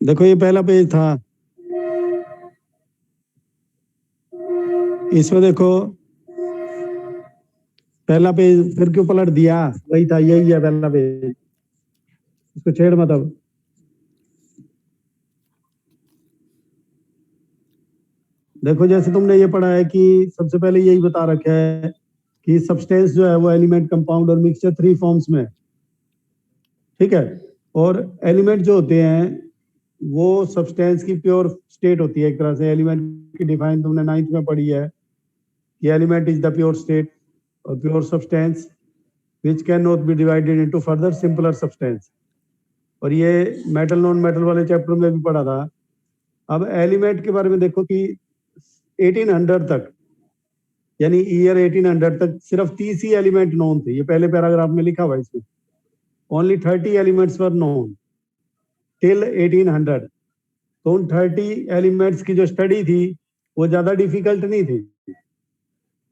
देखो ये पहला पेज था, इसमें देखो पहला पेज फिर क्यों पलट दिया, वही था, यही है पहला पेज, इसको छेड़ मत अब। देखो जैसे तुमने ये पढ़ा है कि सबसे पहले यही बता रखा है कि सब्सटेंस जो है वो एलिमेंट, कंपाउंड और मिक्सचर 3 फॉर्म्स में, ठीक है। और एलिमेंट जो होते हैं वो सब्सटेंस की प्योर स्टेट होती है एक तरह से। एलिमेंट की डिफाइन तुमने 9th में पढ़ी है कि element is the pure state और pure substance which can not be divided into further simpler substance. और ये मेटल नॉन मेटल वाले चैप्टर में भी पढ़ा था। अब एलिमेंट के बारे में देखो कि 1800 तक, यानी ईयर 1800 तक सिर्फ 30 ही एलिमेंट नोन थे। ये पहले पैराग्राफ में लिखा हुआ है इसमें, only 30 elements were known till 1800। तो उन 30 एलिमेंट्स की जो स्टडी थी वो ज्यादा डिफिकल्ट नहीं थी।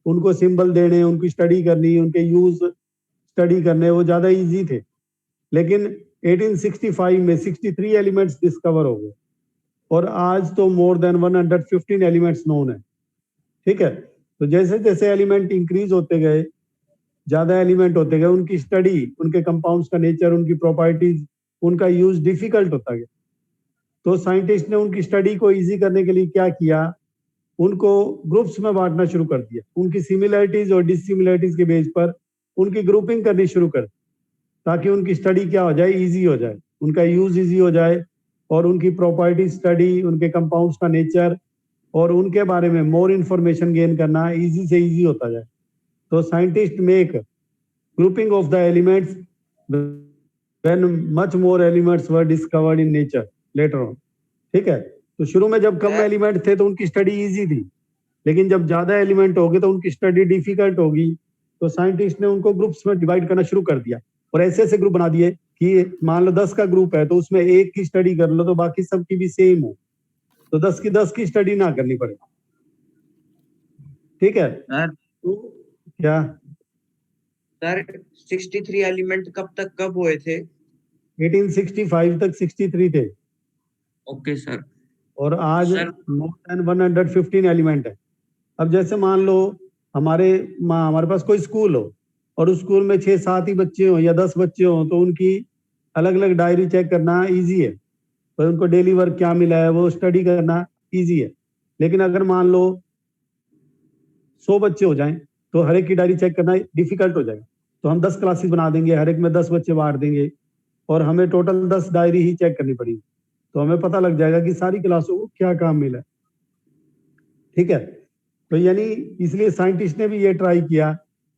उनको सिंबल देने, उनकी स्टडी करनी, उनके यूज स्टडी करने वो ज्यादा इजी थे। लेकिन 1865 में 63 एलिमेंट्स डिस्कवर हो गए और आज तो मोर देन 115 एलिमेंट्स नोन है, ठीक है। तो जैसे जैसे एलिमेंट इंक्रीज होते गए, ज्यादा एलिमेंट होते गए, उनकी स्टडी, उनके कंपाउंड्स का नेचर, उनकी प्रॉपर्टीज, उनका यूज डिफिकल्ट होता गया। तो साइंटिस्ट ने उनकी स्टडी को इजी करने के लिए क्या किया, उनको ग्रुप्स में बांटना शुरू कर दिया। उनकी सिमिलरिटीज और डिसिमिलरिटीज के बेस पर उनकी ग्रुपिंग करनी शुरू कर दी, ताकि उनकी स्टडी क्या हो जाए, इजी हो जाए, उनका यूज इजी हो जाए और उनकी प्रॉपर्टी स्टडी, उनके कंपाउंड्स का नेचर और उनके बारे में मोर इंफॉर्मेशन गेन करना इजी से इजी होता जाए। तो scientist make grouping of the elements when much more elements were discovered in nature later on, ठीक है। तो शुरू में जब कम एलिमेंट थे तो उनकी स्टडी इजी थी, लेकिन जब ज्यादा एलिमेंट हो गए तो उनकी स्टडी डिफिकल्ट होगी। तो साइंटिस्ट ने उनको ग्रुप्स में डिवाइड करना शुरू कर दिया और ऐसे ऐसे ग्रुप बना दिए कि मान लो 10 का ग्रुप है तो उसमें एक की स्टडी कर लो तो बाकी सबकी भी सेम हो, तो 10 की स्टडी ना करनी पड़े, ठीक है। तो क्या सर 63 एलिमेंट कब हुए थे? 1865 तक 63 थे। Okay sir. और आज मोर देन 115 एलिमेंट है। अब जैसे मान लो हमारे पास कोई स्कूल हो और उस स्कूल में 6-7 ही बच्चे हो या 10 बच्चे हो, तो उनकी अलग अलग डायरी चेक करना इजी है, तो उनको डेली वर्क क्या मिला है वो स्टडी करना इजी है। लेकिन अगर मान लो 100 बच्चे हो जाएं तो हर एक की डायरी चेक करना डिफिकल्ट हो जाएगा। तो हम 10 क्लासेस बना देंगे, हर एक में 10 बच्चे बांट देंगे और हमें टोटल 10 डायरी ही चेक करनी पड़ेगी, तो हमें पता लग जाएगा कि सारी क्लासों को क्या काम मिला, ठीक है। तो यानी इसलिए साइंटिस्ट ने भी ये ट्राई किया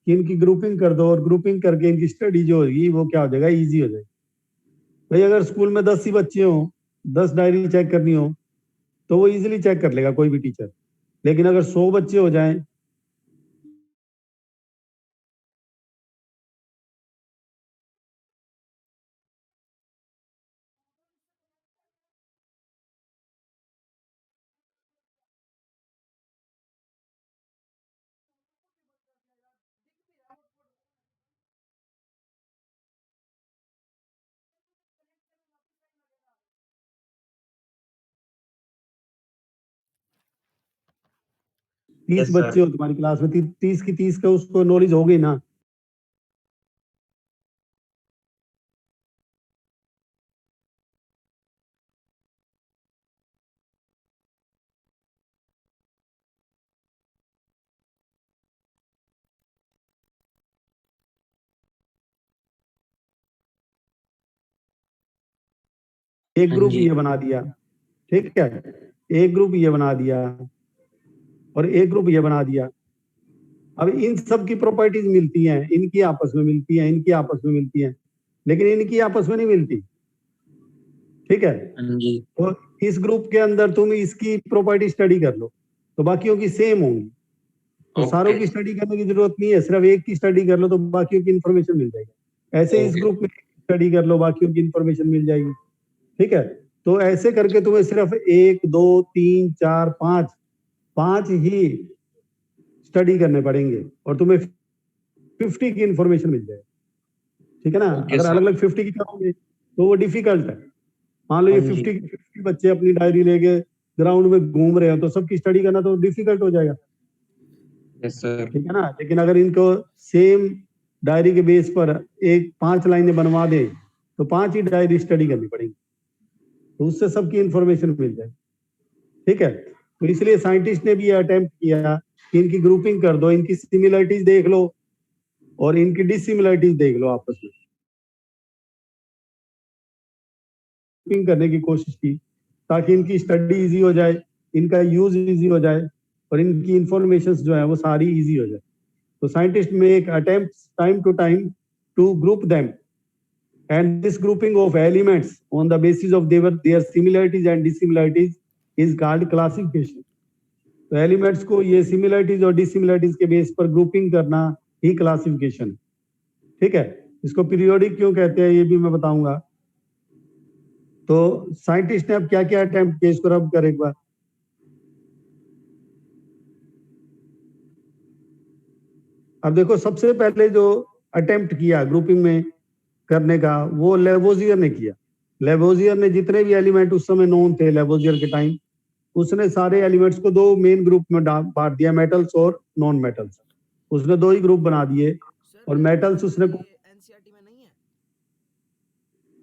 कि इनकी ग्रुपिंग कर दो और ग्रुपिंग करके इनकी स्टडी जो होगी वो क्या हो जाएगा, इजी हो जाएगी। भाई अगर स्कूल में 10 ही बच्चे हो, 10 डायरी चेक करनी हो तो वो इजीली चेक कर लेगा कोई भी टीचर। लेकिन अगर 100 बच्चे हो जाएं तीस बच्चे हो तुम्हारी क्लास में, 30 की 30 का उसको नॉलेज हो गई ना। एक ग्रुप ये बना दिया, ठीक है, एक ग्रुप ये बना दिया और एक ग्रुप ये बना दिया। अब इन सब की प्रॉपर्टीज मिलती हैं, इनकी आपस में मिलती हैं, इनकी आपस में मिलती हैं, लेकिन इनकी आपस में नहीं मिलती, ठीक है। तो इस ग्रुप के अंदर तुम इसकी प्रॉपर्टी स्टडी कर लो तो बाकियों की सेम होंगी, तो सारों की स्टडी करने की जरूरत नहीं है, सिर्फ एक की स्टडी कर लो तो बाकियों की इंफॉर्मेशन मिल जाएगी। ऐसे इस ग्रुप में स्टडी कर लो, बाकियों की इंफॉर्मेशन मिल जाएगी, ठीक है। तो ऐसे करके तुम्हें सिर्फ 1 2 3 4 5 ही स्टडी करने पड़ेंगे और तुम्हें 50 की इंफॉर्मेशन मिल जाएगी, ठीक है ना। अगर अलग अलग 50 की करोगे तो वो डिफिकल्ट है, मान लो ये हाँ जी। 50 बच्चे अपनी डायरी लेके ग्राउंड में घूम रहे हो तो सबकी स्टडी करना तो डिफिकल्ट हो जाएगा, यस सर। ठीक है ना। लेकिन अगर इनको सेम डायरी के बेस पर एक 5 लाइनें बनवा दे तो 5 ही डायरी स्टडी करनी पड़ेगी, तो उससे सबकी इंफॉर्मेशन मिल जाएगी, ठीक है। तो इसलिए साइंटिस्ट ने भी ये अटेम्प्ट किया कि इनकी ग्रुपिंग कर दो, इनकी सिमिलरिटीज देख लो और इनकी डिसिमिलरिटीज देख लो आपस में, ग्रुपिंग करने की कोशिश की ताकि इनकी स्टडी इजी हो जाए, इनका यूज इजी हो जाए और इनकी इंफॉर्मेशन जो है वो सारी इजी हो जाए। तो scientist make attempts time to time to group them and this grouping of elements on the basis of their similarities and dissimilarities is called classification. तो एलिमेंट्स को ये सिमिलरिटीज और डिसिमिलरिटीज के बेस पर ग्रुपिंग करना ही क्लासिफिकेशन, ठीक है। इसको पीरियोडिक क्यों कहते हैं ये भी मैं बताऊंगा। तो साइंटिस्ट ने अब क्या क्या अटेम्प्ट किए इसको रब कर एक बार। अब देखो सबसे पहले जो अटेम्प्ट किया ग्रुपिंग में करने का वो लेवोजियर ने किया। लेवोजियर ने जितने भी एलिमेंट उस समय नोन थे लेवोजियर के टाइम, उसने सारे एलिमेंट्स को 2 मेन ग्रुप में बांट दिया, मेटल्स और नॉन मेटल्स। उसने 2 ही ग्रुप बना दिए और मेटल्स उसने एनसीईआरटी में नहीं है,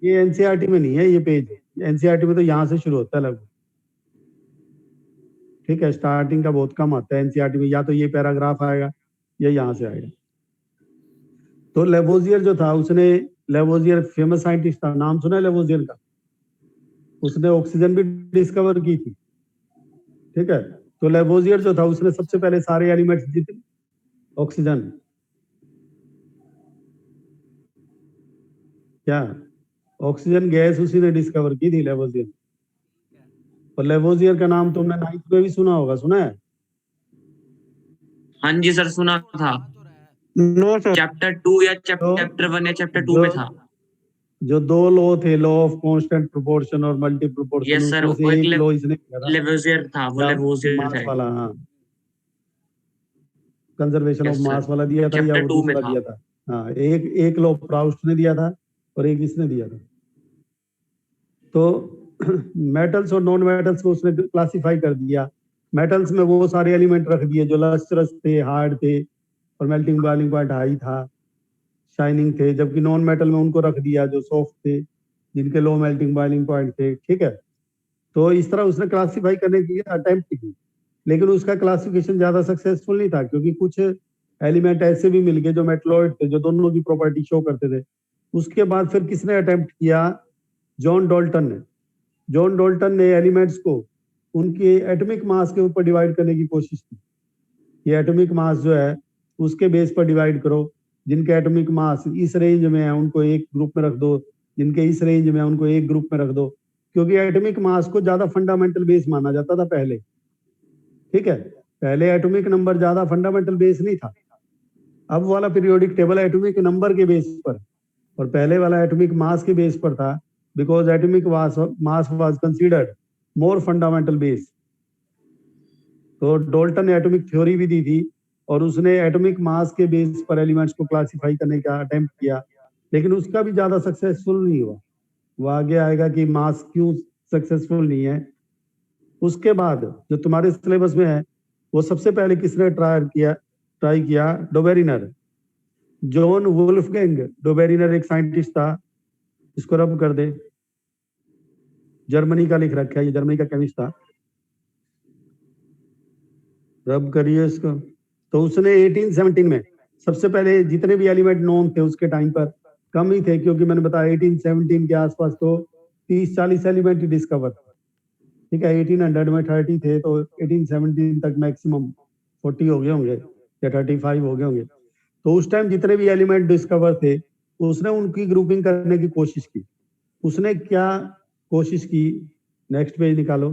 ये एनसीईआरटी में नहीं है ये पेज, एनसीईआरटी में तो यहाँ से शुरू होता है लगभग, ठीक है। स्टार्टिंग का बहुत कम आता है एनसीईआरटी में, या तो ये पैराग्राफ आएगा या यहाँ से आएगा। तो लेवोजियर जो था उसने, लेवोजियर फेमस साइंटिस्ट था, नाम सुना है लेवोजियर का, उसने ऑक्सीजन भी डिस्कवर की थी, ठीक है। तो लेवोजियर जो था उसने सबसे पहले सारे एलिमेंट्स जितने ऑक्सीजन, क्या ऑक्सीजन गैस उसी ने डिस्कवर की थी लेवोजियर। और लेवोजियर का नाम तुमने 9th में भी सुना होगा, सुना है? हाँ जी सर सुना था, नो सर, चैप्टर 2 या चैप्टर 1 या चैप्टर 2 में था। जो 2 लॉ थे, लॉ ऑफ कांस्टेंट प्रोपोर्शन और मल्टी प्रोपोर्शन, यस सर, उसमें वो से एक एक लॉ इसने किया था, लेवोजियर था, वो लेवोजियर मास था। वाला, हाँ कंजर्वेशन ऑफ Yes, sir. मास वाला दिया था या चैप्टर वो 2 में दूसरा था। दिया था। हाँ, एक लॉ प्राउस्ट ने दिया था और एक इसने दिया था। तो मेटल्स और नॉन मेटल्स को उसने क्लासिफाई कर दिया। मेटल्स में वो सारे एलिमेंट रख दिए जो लस्ट्रस थे, हार्ड थे और मेल्टिंग बॉइलिंग पॉइंट हाई था, शाइनिंग थे, जबकि नॉन मेटल में उनको रख दिया जो सॉफ्ट थे, जिनके लो मेल्टिंग बॉइलिंग पॉइंट थे, ठीक है। तो इस तरह उसने क्लासिफाई करने की अटेम्प्ट की, लेकिन उसका क्लासिफिकेशन ज्यादा सक्सेसफुल नहीं था क्योंकि कुछ एलिमेंट ऐसे भी मिल गए जो मेटलॉइड थे, जो दोनों की प्रॉपर्टी शो करते थे। उसके बाद फिर किसने अटेम्प्ट किया? जॉन डाल्टन ने। जॉन डाल्टन ने एलिमेंट्स को उनके एटॉमिक मास के ऊपर डिवाइड करने की कोशिश की। ये एटॉमिक मास जो है उसके बेस पर डिवाइड करो, जिनके एटॉमिक मास इस रेंज में है उनको एक ग्रुप में रख दो, जिनके इस रेंज में है उनको एक ग्रुप में रख दो, क्योंकि एटॉमिक मास को ज्यादा फंडामेंटल बेस माना जाता था पहले, ठीक है। पहले एटॉमिक नंबर ज्यादा फंडामेंटल बेस नहीं था। अब वाला पीरियोडिक टेबल एटॉमिक नंबर के बेस पर और पहले वाला एटॉमिक मास के बेस पर था, because atomic mass was considered more fundamental base. तो डाल्टन ने एटॉमिक थ्योरी भी दी थी और उसने एटॉमिक मास के बेस पर एलिमेंट्स को क्लासिफाई करने का अटेम्प्ट किया, लेकिन उसका भी ज्यादा सक्सेसफुल नहीं हुआ। वो आगे आएगा कि मास क्यों सक्सेसफुल नहीं है। उसके बाद जो तुम्हारे सिलेबस में है वो सबसे पहले किसने ट्राई किया? डोबेरिनर, जॉन वुल्फगैंग डोबेरिनर एक साइंटिस्ट था। इसको रब कर दे, जर्मनी का लिख रखा है, ये जर्मनी का केमिस्ट था, रब करिए इसको। तो उसने 1817 में सबसे पहले जितने भी एलिमेंट नोन थे उसके टाइम पर, कम ही थे क्योंकि मैंने बताया 1817 के आसपास तो 30-40 एलिमेंट डिस्कवर, ठीक है। 1800 में 30 थे तो 1817 तक मैक्सिमम 40 हो गए होंगे या 35 हो गए होंगे। तो उस टाइम जितने भी एलिमेंट डिस्कवर थे उसने उनकी ग्रुपिंग करने की कोशिश की। उसने क्या कोशिश की? नेक्स्ट पेज निकालो।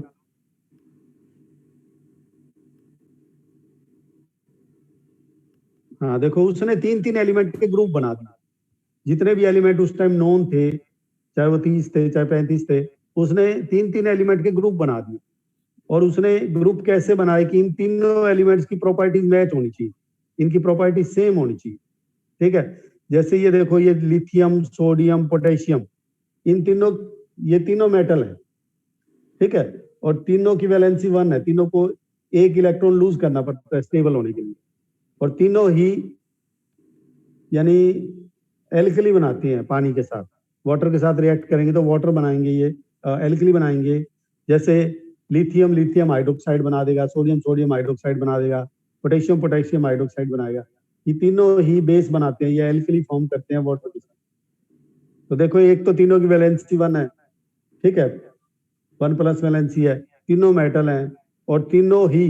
हाँ देखो, उसने 3-3 एलिमेंट के ग्रुप बना दिए। जितने भी एलिमेंट उस टाइम नोन थे, चाहे वो 30 थे चाहे 35 थे, उसने 3-3 एलिमेंट के ग्रुप बना दिए। और उसने ग्रुप कैसे बनाए कि इन तीनों एलिमेंट्स की प्रॉपर्टीज मैच होनी चाहिए, इनकी प्रॉपर्टी सेम होनी चाहिए, ठीक है। जैसे ये देखो, ये लिथियम, सोडियम, पोटेशियम, इन तीनों ये तीनों मेटल है, ठीक है, और तीनों की वैलेंसी 1 है, तीनों को एक इलेक्ट्रॉन लूज करना पड़ता है स्टेबल होने के लिए, और तीनों ही यानी एल्कली बनाती हैं पानी के साथ, वाटर के साथ रिएक्ट करेंगे तो वाटर बनाएंगे, ये एल्कली बनाएंगे। जैसे लिथियम लिथियम हाइड्रोक्साइड बना देगा, सोडियम सोडियम हाइड्रोक्साइड बना देगा, पोटेशियम पोटेशियम हाइड्रोक्साइड बनाएगा। ये तीनों ही बेस बनाते हैं, ये एल्कली फॉर्म करते हैं वाटर के साथ। तो देखो एक तो तीनों की वैलेंसी 1 है, ठीक है, 1+ वैलेंसी है, तीनों मेटल हैं और तीनों ही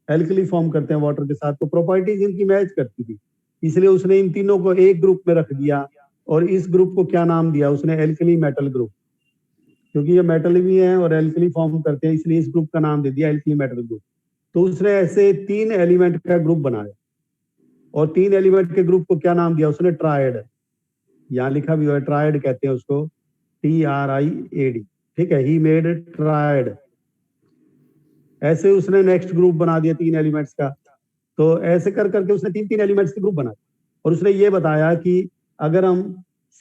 एल्कली फॉर्म करते हैं वाटर के साथ, तो प्रॉपर्टीज इनकी मैच करती थी, इसलिए उसने इन तीनों को एक ग्रुप में रख दिया। और इस ग्रुप को क्या नाम दिया उसने? एल्कली मेटल ग्रुप, क्योंकि ये मेटल भी हैं और एल्कली फॉर्म करते हैं, इसलिए इस ग्रुप का नाम दे दिया एल्कली मेटल ग्रुप। तो उसने ऐसे 3 एलिमेंट का ग्रुप बनाया और 3 एलिमेंट के ग्रुप को क्या नाम दिया उसने? ट्रायड। यहाँ लिखा भी हुआ है, ट्रायड कहते हैं उसको, TRIAD, ठीक है, ही मेड ट्रायड। ऐसे उसने नेक्स्ट ग्रुप बना दिया 3 एलिमेंट्स का। तो ऐसे कर करके उसने 3 एलिमेंट्स के ग्रुप बनाए और उसने ये बताया कि अगर हम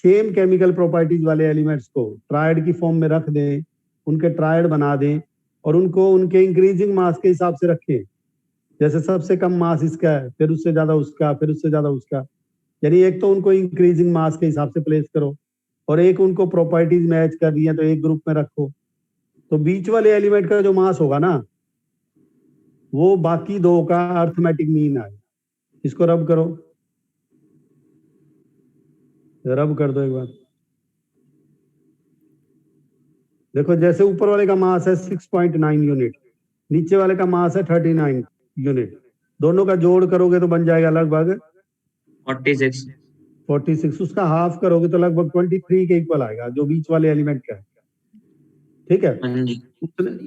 सेम केमिकल प्रॉपर्टीज वाले एलिमेंट्स को ट्रायड की फॉर्म में रख दें, उनके ट्रायड बना दें और उनको उनके इंक्रीजिंग मास के हिसाब से रखें, जैसे सबसे कम मास इसका है, फिर उससे ज्यादा उसका, फिर उससे ज्यादा उसका, यानी एक तो उनको इंक्रीजिंग मास के हिसाब से प्लेस करो और एक उनको प्रॉपर्टीज मैच कर रही है तो एक ग्रुप में रखो। तो बीच वाले एलिमेंट का जो मास होगा ना, वो बाकी दो का अर्थमेटिक मीन आएगा। इसको रब करो, रब कर दो एक बार। देखो जैसे ऊपर वाले का मास है 6.9 यूनिट, नीचे वाले का मास है 39 यूनिट, दोनों का जोड़ करोगे तो बन जाएगा लगभग 46। उसका हाफ करोगे तो लगभग 23 के इक्वल आएगा, जो बीच वाले एलिमेंट का है, ठीक है।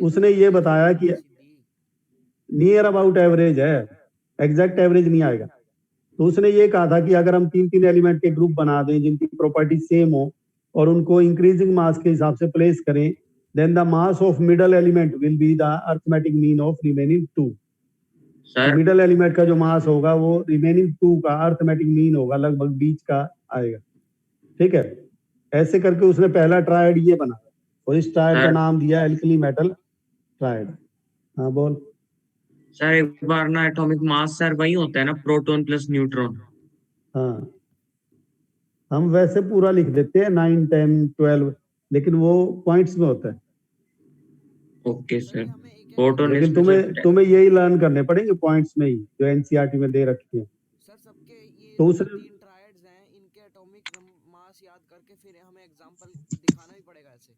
उसने ये बताया कि नियर अबाउट एवरेज है, एग्जैक्ट एवरेज नहीं आएगा। तो उसने ये कहा था कि अगर हम 3 एलिमेंट के ग्रुप बना दें जिनकी प्रॉपर्टी सेम हो और उनको इंक्रीजिंग मास के हिसाब से प्लेस करें, then the mass of middle element will be the arithmetic mean of remaining 2। Middle element का जो मास होगा वो रिमेनिंग 2 का अर्थमेटिक मीन होगा, लगभग बीच का आएगा, ठीक है। ऐसे करके उसने पहला ट्रायड ये बना और इस ट्रायड का नाम दिया एल्कली मेटल ट्रायड। हाँ बोल सर। एक बार ना एटॉमिक मास सर वही होता है ना, प्रोटॉन प्लस न्यूट्रॉन। हाँ, हम वैसे पूरा लिख देते हैं 9 10 12, लेकिन वो पॉइंट्स में होता है। Okay sir. प्रोटॉन, लेकिन तुम्हें यही लर्न करने पड़ेंगे पॉइंट्स में ही, जो एनसीईआरटी में दे रखी है। सर सबके ये तो 3 ट्रायड्स हैं, इनके एटॉमिक मास याद करके फिर हमें एग्जांपल दिखाना भी पड़ेगा ऐसे।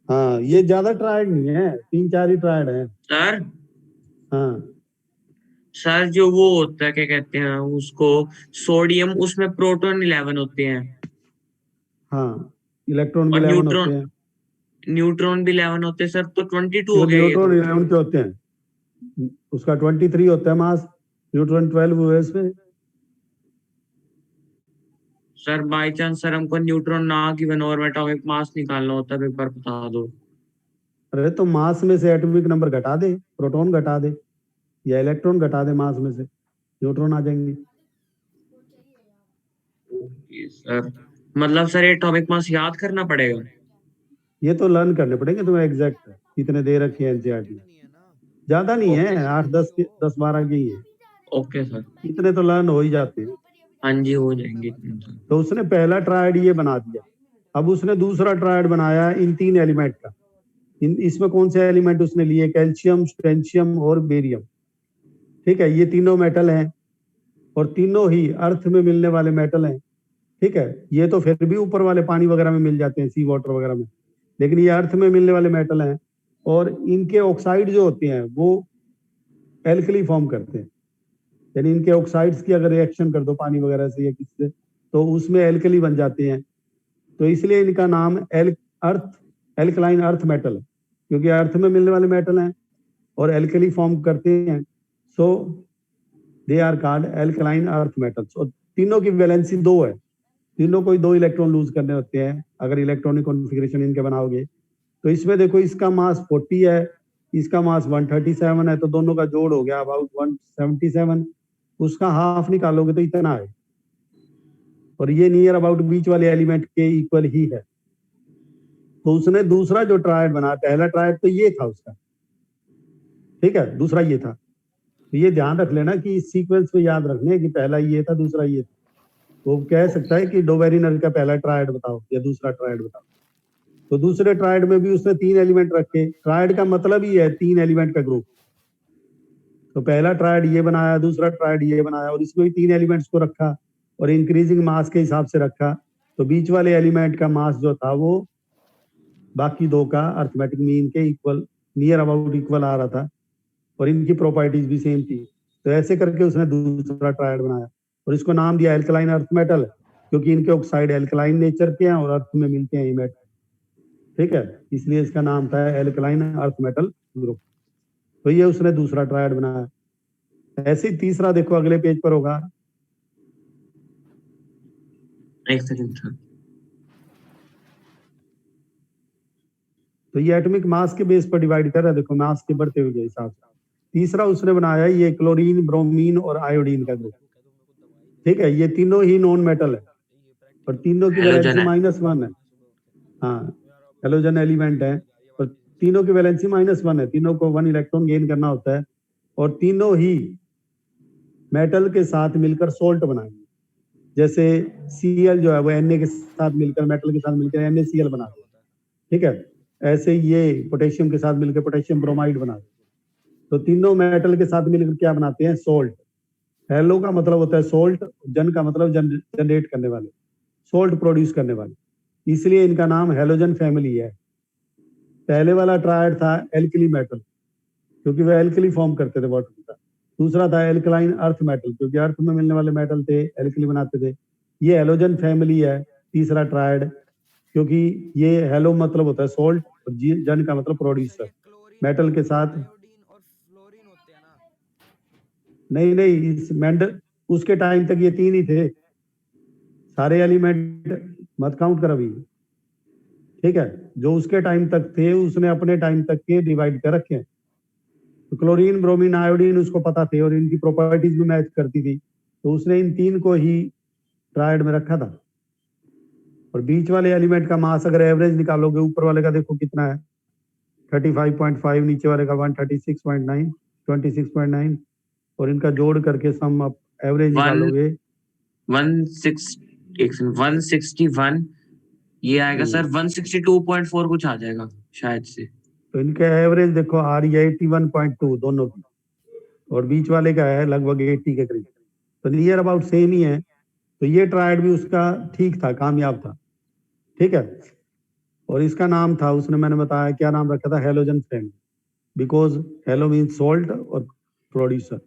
हाँ, ये ज्यादा ट्रायड नहीं है, 3-4 ही ट्रायड है सर। हाँ सर जो वो होता है क्या कहते हैं उसको, सोडियम, उसमें प्रोटॉन 11 होते हैं। हाँ, इलेक्ट्रॉन भी और 11 होते हैं, न्यूट्रॉन भी 11 होते हैं सर, तो 22 हो गया ये न्यूट्रॉन तो। 11 के होते हैं, उसका 23 होता है मास, न्यूट्रॉन 12 हुए इसमें। सर बाय चांस सर हमको न्यूट्रॉन ना गिवन और एटॉमिक मास निकालना होता है, एक बार बता दो। अरे तो मास में से एटॉमिक नंबर घटा दे, प्रोटॉन घटा दे या इलेक्ट्रॉन घटा दे, मास में से न्यूट्रॉन आ जाएंगे। सर मतलब सर एटॉमिक मास याद करना पड़ेगा? ये तो लर्न करने पड़ेंगे तुम्हें, एग्जैक्ट कितने दे रखे हैं एनसीईआरटी में, ज्यादा नहीं है, 8-10-12 के ही है। Okay sir. इतने तो लर्न हो ही जाते हैं। हाँ जी हो जाएंगे। तो उसने पहला ट्रायड ये बना दिया। अब उसने दूसरा ट्रायड बनाया इन 3 एलिमेंट का। इसमें कौन से एलिमेंट उसने लिए? कैल्शियम, स्ट्रेंशियम और बेरियम, ठीक है। ये तीनों मेटल हैं और तीनों ही अर्थ में मिलने वाले मेटल हैं, ठीक है। ये तो फिर भी ऊपर वाले पानी वगैरह में मिल जाते हैं, सी वाटर वगैरह में, लेकिन ये अर्थ में मिलने वाले मेटल हैं और इनके ऑक्साइड जो होते हैं वो एल्कली फॉर्म करते हैं, यानी इनके ऑक्साइड्स की अगर रिएक्शन कर दो पानी वगैरह से या किससे तो उसमें एल्कली बन जाते हैं। तो इसलिए इनका नाम एल्कलाइन अर्थ मेटल है, क्योंकि अर्थ में मिलने वाले मेटल हैं और एल्कली फॉर्म करते हैं, so they are called alkaline earth metals. और तीनों की वैलेंसी 2 है, तीनों को ही 2 इलेक्ट्रॉन लूज करने होते हैं अगर इलेक्ट्रॉनिक कॉन्फ़िगरेशन इनके बनाओगे। तो इसमें देखो इसका मास 40 है, इसका मास 137 है, तो दोनों का जोड़ हो गया अबाउट 177। उसका हाफ निकालोगे तो इतना है, और ये नियर अबाउट बीच वाले एलिमेंट के इक्वल ही है। तो उसने दूसरा जो ट्रायड बना, पहला ट्रायड तो ये था उसका, ठीक है, दूसरा ये था। तो ये ध्यान रख लेना कि इस सीक्वेंस में याद रखने कि पहला ये था, दूसरा ये था। वो कह सकता है कि डोवेरिनर का पहला ट्रायड बताओ या दूसरा ट्रायड बताओ। तो दूसरे ट्रायड में भी उसने 3 एलिमेंट रखे। ट्रायड का मतलब ही है 3 एलिमेंट का ग्रुप। तो पहला ट्रायड ये बनाया, दूसरा ट्रायड ये बनाया, और इसमें भी 3 एलिमेंट्स को रखा और इंक्रीजिंग मास के हिसाब से रखा। तो बीच वाले एलिमेंट का मास जो था वो बाकी दो का अर्थमेटिक मीन के इक्वल, नियर अबाउट इक्वल आ रहा था, और इनकी प्रॉपर्टीज भी सेम थी। तो ऐसे करके उसने दूसरा ट्रायड बनाया और इसको नाम दिया एल्कलाइन अर्थ मेटल, क्योंकि इनके ऑक्साइड एल्कलाइन नेचर के हैं और अर्थ में मिलते हैं ये मेटल, ठीक है, इसलिए इसका नाम था एल्कलाइन अर्थ मेटल ग्रुप। तो ये उसने दूसरा ट्रायड बनाया। ऐसे ही तीसरा देखो अगले पेज पर होगा। एक सेकंड सर। तो ये एटॉमिक मास के बेस पर डिवाइड कर रहा है, देखो मास के बढ़ते हुए हिसाब से। तीसरा उसने बनाया ये क्लोरीन, ब्रोमीन और आयोडीन का ग्रुप, ठीक है। ये तीनों ही नॉन मेटल है और तीनों की Halogen वैलेंसी है। -1 है। हाँ, हेलोजन एलिमेंट है और तीनों की वैलेंसी -1 है। तीनों को 1 इलेक्ट्रॉन गेन करना होता है और तीनों ही मेटल के साथ मिलकर सोल्ट बनाएंगे। जैसे Cl जो है वो Na के साथ मिलकर, मेटल के साथ मिलकर NaCl बना देता है, ठीक है। ऐसे ये पोटेशियम के साथ मिलकर पोटेशियम ब्रोमाइड बना देता है। तो तीनों मेटल के साथ मिलकर क्या बनाते हैं? सोल्ट। हेलो का मतलब होता है सोल्ट, जन का मतलब जनरेट करने वाले, सोल्ट प्रोड्यूस करने वाले, इसलिए इनका नाम हेलोजन फैमिली है। पहले वाला ट्रायड था एल्कली मेटल, क्योंकि वह एल्कली फॉर्म करते थे वाटर का। दूसरा था एल्कलाइन अर्थ मेटल, क्योंकि अर्थ में मिलने वाले मेटल थे, एल्कली बनाते थे। ये हेलोजन फैमिली है तीसरा ट्रायड, क्योंकि ये हेलो मतलब होता है सोल्ट और जन का मतलब प्रोड्यूसर, मेटल के साथ। आयोडीन और फ्लोरीन होते हैं ना? नहीं, इस मेंडल उसके टाइम तक ये 3 ही थे, सारे एलिमेंट मत काउंट कर अभी, ठीक है। जो उसके टाइम तक थे उसने अपने टाइम तक के डिवाइड कर रखे हैं। तो क्लोरीन, ब्रोमीन, आयोडीन उसको पता थे और इनकी प्रॉपर्टीज भी मैच करती थी, तो उसने इन 3 को ही ट्रायड में रखा था। और बीच वाले एलिमेंट का मास अगर एवरेज निकालोगे, ऊपर वाले का देखो कितना है 35.5, नीचे वाले का 136.9, 26.9, और इनका जोड़ करके सम अप एवरेज निकालोगे 161, ये आएगा सर 162.4 कुछ आ जाएगा शायद से। तो इनका एवरेज देखो आ रही है 81.2 दोनों की, और बीच वाले का है लगभग 80 के करीब, तो नियर अबाउट सेम ही है। तो ये ट्रायड भी उसका ठीक था, कामयाब था, ठीक है। और इसका नाम था, उसने मैंने बताया क्या नाम रखा था, halogen frame, because hello mean salt और प्रोड्यूसर,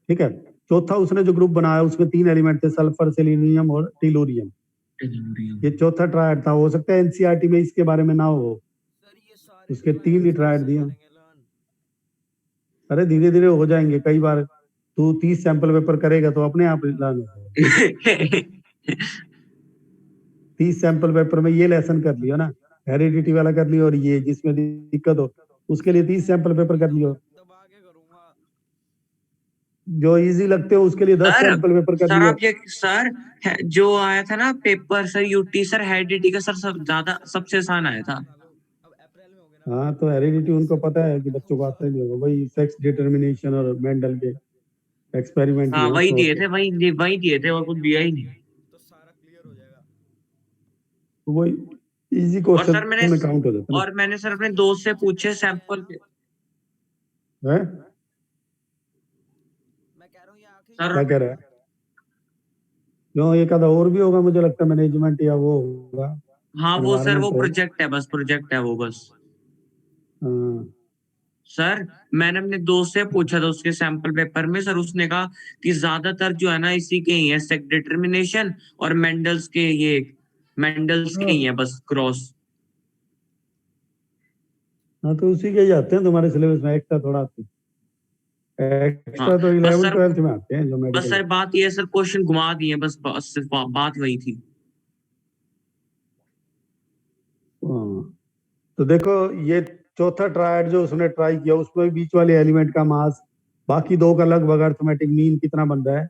ठीक है। चौथा उसने जो ग्रुप बनाया उसमें 3 एलिमेंट थे, सल्फर, सेलेनियम और टेलुरियम। ये चौथा ट्रायड था। हो सकता है एनसीईआरटी में इसके बारे में ना हो, सर ये सारे उसके जो 3 ही ट्रायड कैसे दिए। करेंगे learn? अरे धीरे धीरे हो जाएंगे, कई बार तू 30 सैंपल पेपर करेगा तो अपने आप लर्न हो जाएगा। 30 सैंपल पेपर में ये लेसन कर लियो ना, हेरिडिटी वाला कर लियो, और ये जिसमें दिक्कत हो उसके लिए 30 सैंपल पेपर कर लियो। दबा के करूंगा। जो इजी लगते हो उसके लिए 10 सर सैंपल पेपर कर सर लियो। आप ये सर जो आया था ना paper sir UT sir heredity का सर सब ज्यादा सबसे आसान आया था। अब अप्रैल में हो गया ना? हाँ, तो हेरिडिटी उनको पता है कि बच्चों को आता ही नहीं होगा, वही सेक्स डिटर्मिनेशन और मेंडल के एक्सपेरिमेंट ही हाँ है वही उसमें दिए होते। थे, वही दिए थे और कुछ दिया ही नहीं। तो सारा क्लियर हो जाएगा। तो वही इजी और सर क्वेश्चन में काउंट हो जाता है मैंने सर अपने दोस्त से पूछे सैंपल ना। है मैं कह रहा हूँ ये आखिरी सर क्या कह रहा है? क्यों, एक आधा और भी होगा मुझे लगता है, मैनेजमेंट या वो होगा, हाँ वो सर वो एनवायरमेंट होगा। प्रोजेक्ट है, बस प्रोजेक्ट है वो बस। हाँ, सर मैंने अपने दोस्त से पूछा था उसके सैंपल पेपर में, सर उसने कहा कि ज्यादातर जो है ना इसी के ही है, सेक्स डिटर्मिनेशन और मेंडल्स के ही है बस क्रॉस। हाँ, तो उसी के ही आते हैं तुम्हारे सिलेबस में, एक्स्ट्रा थोड़ा आते हैं। हाँ एक्स्ट्रा तो बस 11 सर 12 में आते हैं जो बस मेडिकल। सर बात ये है सर, क्वेश्चन घुमा दिए बस सिर्फ बात वही थी। हाँ, तो देखो ये चौथा ट्रायड जो उसने ट्राई किया उसमें बीच वाले एलिमेंट का मास बाकी दो का लगभग अर्थमेटिक मीन कितना बन रहा है,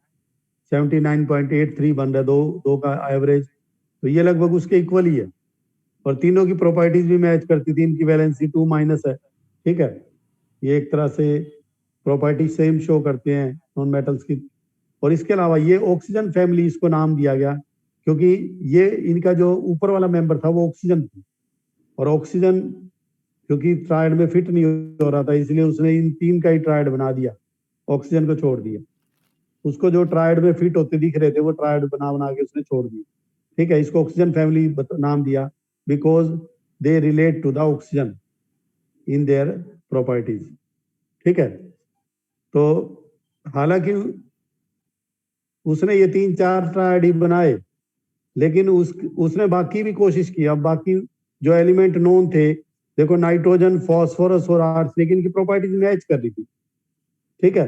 79.83 बन रहा है, दो का एवरेज, तो ये लगभग उसके इक्वल ही है। और तीनों की प्रॉपर्टीज भी मैच करती थी, इनकी वैलेंसी 2- है, ठीक है। ये एक तरह से प्रॉपर्टी सेम शो करते हैं नॉन मेटल्स की। और इसके अलावा ये ऑक्सीजन फैमिली इसको नाम दिया गया क्योंकि ये इनका जो ऊपर वाला मेंबर था वो ऑक्सीजन थी, और ऑक्सीजन क्योंकि ट्रायड में फिट नहीं हो रहा था इसलिए उसने इन तीन का ही ट्रायड बना दिया, ऑक्सीजन को छोड़ दिया। उसको जो ट्रायड में फिट होते दिख रहे थे वो ट्रायड बना बना के उसने छोड़ दिया, ठीक है। इसको ऑक्सीजन फैमिली नाम दिया because they relate to the oxygen in their properties, ठीक है। तो हालांकि उसने ये 3-4 ट्रायड ही बनाए, लेकिन उसने बाकी भी कोशिश की। अब बाकी जो एलिमेंट नोन थे, देखो नाइट्रोजन, फॉस्फोरस और आर्सेनिक, इनकी प्रॉपर्टीज मैच कर रही थी, ठीक है।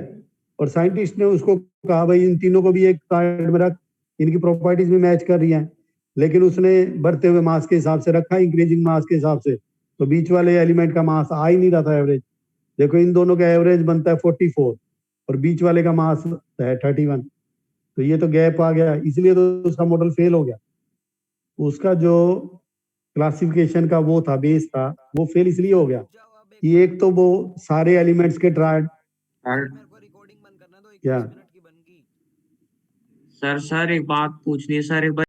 और साइंटिस्ट ने उसको कहा भाई इन तीनों को भी एक ट्रायड में रख, इनकी प्रॉपर्टीज भी मैच कर रही हैं, लेकिन उसने बढ़ते हुए मास के हिसाब से रखा, इंक्रीजिंग मास के हिसाब से, तो बीच वाले एलिमेंट का मास आ ही नहीं रहा था एवरेज। देखो इन दोनों का एवरेज बनता है 44 और बीच वाले का मास है 31, तो ये तो गैप आ गया, इसलिए तो उसका मॉडल फेल हो गया। उसका जो क्लासिफिकेशन का वो था, बेस था, वो फेल इसलिए हो गया कि एक तो वो सारे एलिमेंट्स के ट्रायड। सर मेरे को रिकॉर्डिंग बंद करना दो, 21 क्या? मिनट की बन गई। सर एक बात पूछनी है सर, एक बार